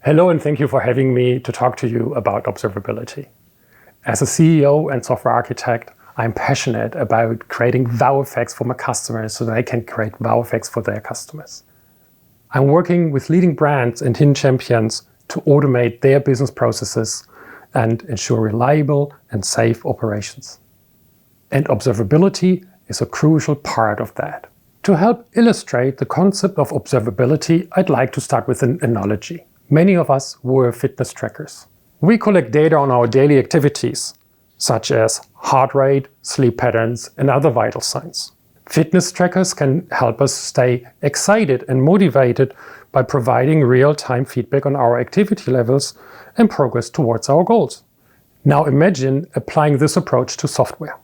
Hello, and thank you for having me to talk to you about observability. As a CEO and software architect, I'm passionate about creating wow effects for my customers so they can create wow effects for their customers. I'm working with leading brands and hidden champions to automate their business processes and ensure reliable and safe operations. And observability is a crucial part of that. To help illustrate the concept of observability, I'd like to start with an analogy. Many of us wear fitness trackers. We collect data on our daily activities, such as heart rate, sleep patterns, and other vital signs. Fitness trackers can help us stay excited and motivated by providing real-time feedback on our activity levels and progress towards our goals. Now imagine applying this approach to software.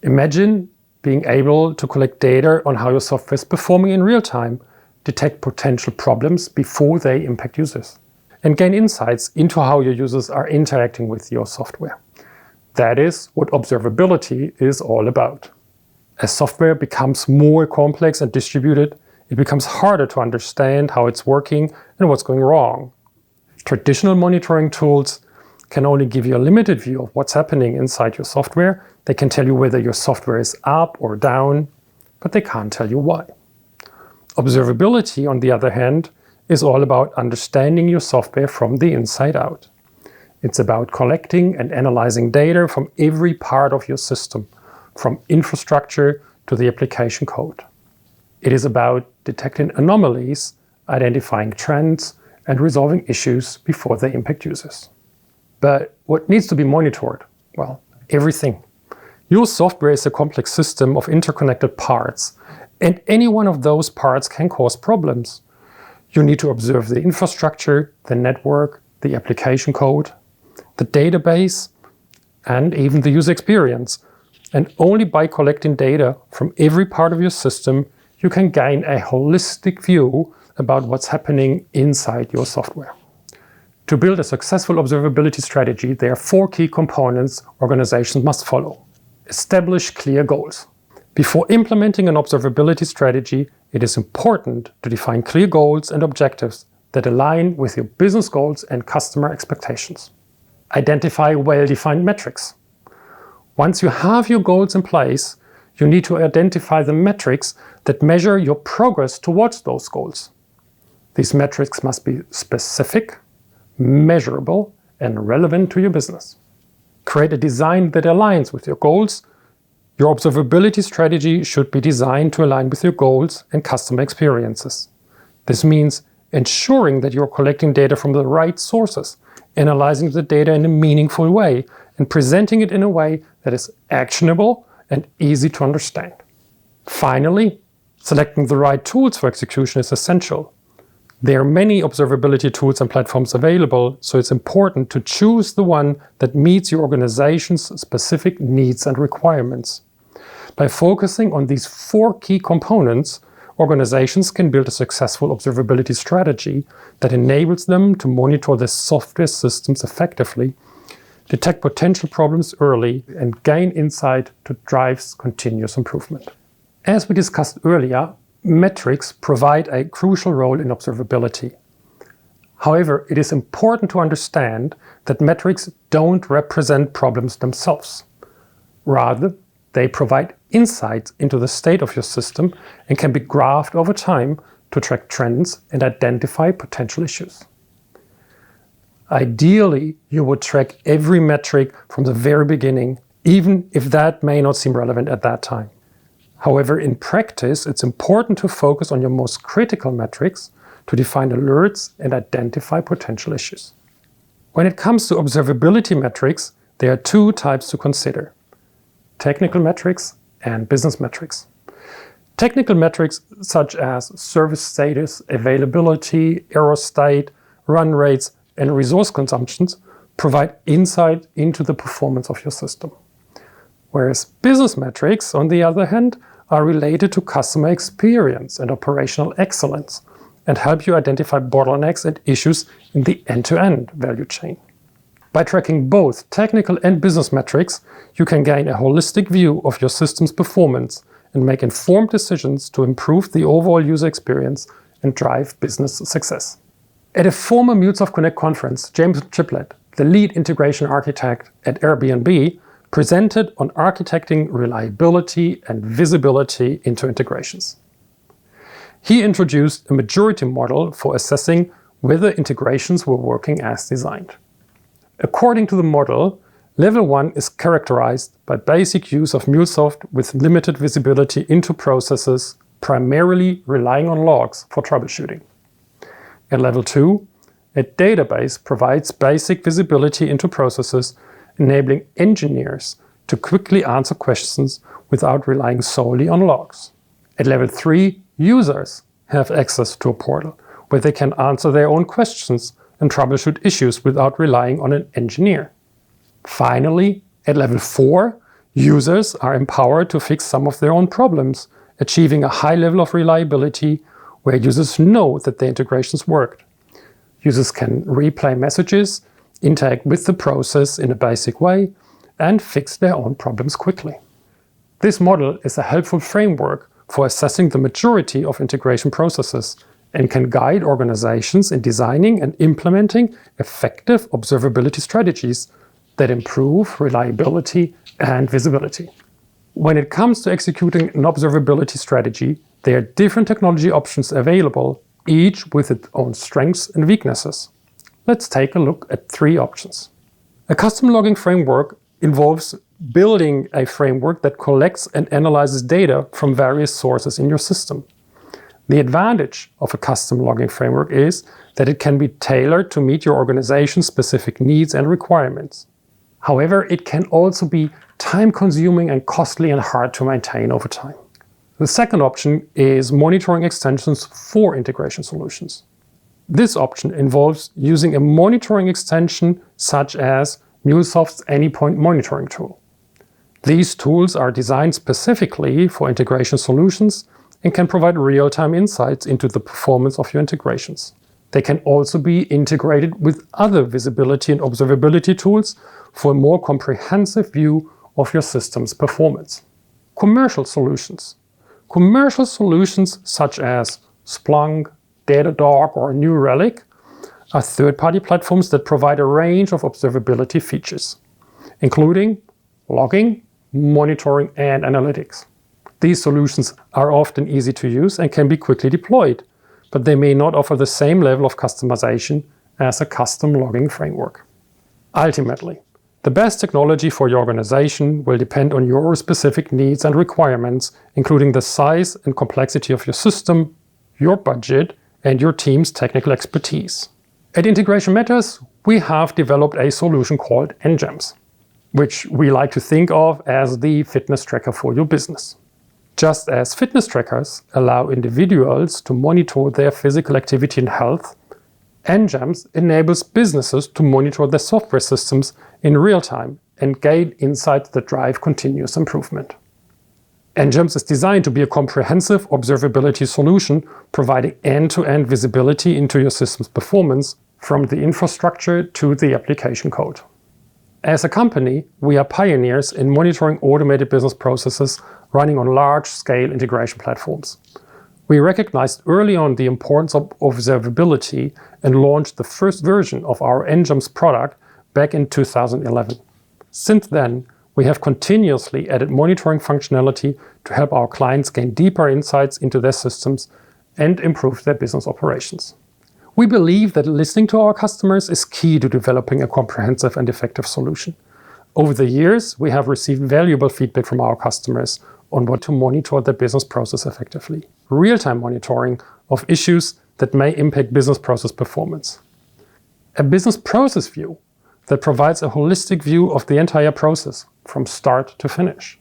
Imagine being able to collect data on how your software is performing in real time, detect potential problems before they impact users, and gain insights into how your users are interacting with your software. That is what observability is all about. As software becomes more complex and distributed, it becomes harder to understand how it's working and what's going wrong. Traditional monitoring tools can only give you a limited view of what's happening inside your software. They can tell you whether your software is up or down, but they can't tell you why. Observability, on the other hand, is all about understanding your software from the inside out. It's about collecting and analyzing data from every part of your system, from infrastructure to the application code. It is about detecting anomalies, identifying trends, and resolving issues before they impact users. But what needs to be monitored? Well, everything. Your software is a complex system of interconnected parts, and any one of those parts can cause problems. You need to observe the infrastructure, the network, the application code, the database, and even the user experience. And only by collecting data from every part of your system, you can gain a holistic view about what's happening inside your software. To build a successful observability strategy, there are 4 key components organizations must follow. Establish clear goals. Before implementing an observability strategy, it is important to define clear goals and objectives that align with your business goals and customer expectations. Identify well-defined metrics. Once you have your goals in place, you need to identify the metrics that measure your progress towards those goals. These metrics must be specific, measurable, and relevant to your business. Create a design that aligns with your goals. Your observability strategy should be designed to align with your goals and customer experiences. This means ensuring that you're collecting data from the right sources, analyzing the data in a meaningful way, and presenting it in a way that is actionable and easy to understand. Finally, selecting the right tools for execution is essential. There are many observability tools and platforms available, so it's important to choose the one that meets your organization's specific needs and requirements. By focusing on these 4 key components, organizations can build a successful observability strategy that enables them to monitor their software systems effectively, detect potential problems early, and gain insight to drive continuous improvement. As we discussed earlier, metrics provide a crucial role in observability. However, it is important to understand that metrics don't represent problems themselves. Rather, they provide insights into the state of your system and can be graphed over time to track trends and identify potential issues. Ideally, you would track every metric from the very beginning, even if that may not seem relevant at that time. However, in practice, it's important to focus on your most critical metrics to define alerts and identify potential issues. When it comes to observability metrics, there are 2 types to consider: technical metrics and business metrics. Technical metrics such as service status, availability, error state, run rates, and resource consumptions provide insight into the performance of your system. Whereas business metrics, on the other hand, are related to customer experience and operational excellence and help you identify bottlenecks and issues in the end-to-end value chain. By tracking both technical and business metrics, you can gain a holistic view of your system's performance and make informed decisions to improve the overall user experience and drive business success. At a former MuleSoft Connect conference, James Triplett, the lead integration architect at Airbnb, presented on architecting reliability and visibility into integrations. He introduced a maturity model for assessing whether integrations were working as designed. According to the model, Level 1 is characterized by basic use of MuleSoft with limited visibility into processes, primarily relying on logs for troubleshooting. At Level 2, a database provides basic visibility into processes, enabling engineers to quickly answer questions without relying solely on logs. At Level 3, users have access to a portal where they can answer their own questions and troubleshoot issues without relying on an engineer. Finally, at Level 4, users are empowered to fix some of their own problems, achieving a high level of reliability where users know that the integrations worked. Users can replay messages, interact with the process in a basic way, and fix their own problems quickly. This model is a helpful framework for assessing the maturity of integration processes and can guide organizations in designing and implementing effective observability strategies that improve reliability and visibility. When it comes to executing an observability strategy, there are different technology options available, each with its own strengths and weaknesses. Let's take a look at 3 options. A custom logging framework involves building a framework that collects and analyzes data from various sources in your system. The advantage of a custom logging framework is that it can be tailored to meet your organization's specific needs and requirements. However, it can also be time-consuming and costly and hard to maintain over time. The second option is monitoring extensions for integration solutions. This option involves using a monitoring extension such as MuleSoft's Anypoint monitoring tool. These tools are designed specifically for integration solutions and can provide real-time insights into the performance of your integrations. They can also be integrated with other visibility and observability tools for a more comprehensive view of your system's performance. Commercial solutions. Commercial solutions such as Splunk, Datadog, or New Relic are third-party platforms that provide a range of observability features, including logging, monitoring, and analytics. These solutions are often easy to use and can be quickly deployed, but they may not offer the same level of customization as a custom logging framework. Ultimately, the best technology for your organization will depend on your specific needs and requirements, including the size and complexity of your system, your budget, and your team's technical expertise. At Integration Matters, we have developed a solution called nJAMS, which we like to think of as the fitness tracker for your business. Just as fitness trackers allow individuals to monitor their physical activity and health, nJAMS enables businesses to monitor their software systems in real time and gain insights that drive continuous improvement. nJAMS is designed to be a comprehensive observability solution, providing end-to-end visibility into your system's performance from the infrastructure to the application code. As a company, we are pioneers in monitoring automated business processes running on large-scale integration platforms. We recognized early on the importance of observability and launched the first version of our nJAMS product back in 2011. Since then, we have continuously added monitoring functionality to help our clients gain deeper insights into their systems and improve their business operations. We believe that listening to our customers is key to developing a comprehensive and effective solution. Over the years, we have received valuable feedback from our customers on what to monitor their business process effectively. Real-time monitoring of issues that may impact business process performance. A business process view that provides a holistic view of the entire process from start to finish.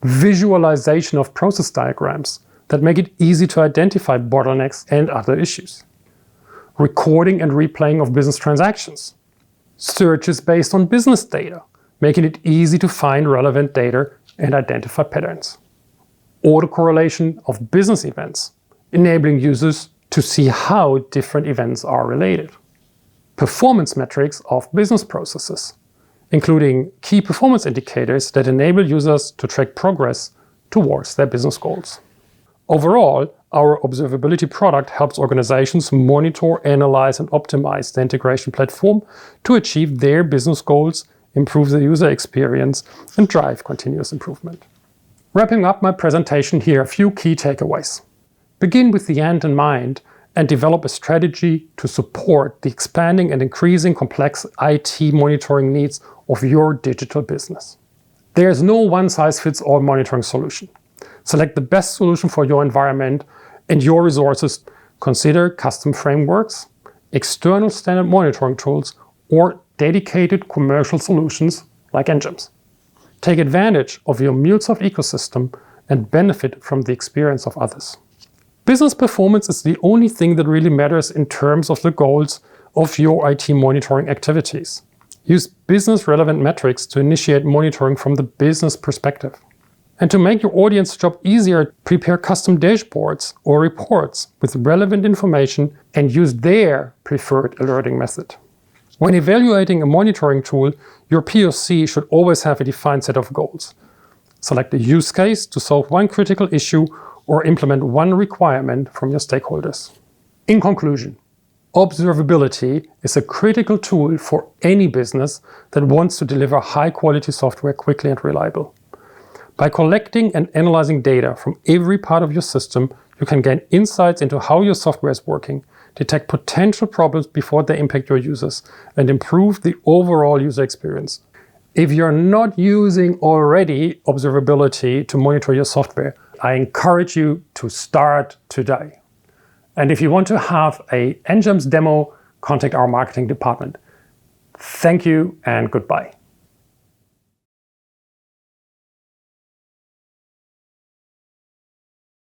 Visualization of process diagrams that make it easy to identify bottlenecks and other issues. Recording and replaying of business transactions. Searches based on business data, making it easy to find relevant data and identify patterns. Autocorrelation of business events, enabling users to see how different events are related. Performance metrics of business processes, including key performance indicators that enable users to track progress towards their business goals. Overall, our observability product helps organizations monitor, analyze, and optimize the integration platform to achieve their business goals, improve the user experience, and drive continuous improvement. Wrapping up my presentation here, a few key takeaways. Begin with the end in mind and develop a strategy to support the expanding and increasing complex IT monitoring needs of your digital business. There is no one-size-fits-all monitoring solution. Select the best solution for your environment and your resources. Consider custom frameworks, external standard monitoring tools, or dedicated commercial solutions like nJAMS. Take advantage of your MuleSoft ecosystem and benefit from the experience of others. Business performance is the only thing that really matters in terms of the goals of your IT monitoring activities. Use business-relevant metrics to initiate monitoring from the business perspective. And to make your audience job easier, prepare custom dashboards or reports with relevant information and use their preferred alerting method. When evaluating a monitoring tool, your POC should always have a defined set of goals. Select a use case to solve one critical issue or implement one requirement from your stakeholders. In conclusion, observability is a critical tool for any business that wants to deliver high-quality software quickly and reliable. By collecting and analyzing data from every part of your system, you can gain insights into how your software is working, detect potential problems before they impact your users, and improve the overall user experience. If you're not using already observability to monitor your software, I encourage you to start today. And if you want to have a nJAMS demo, contact our marketing department. Thank you and goodbye.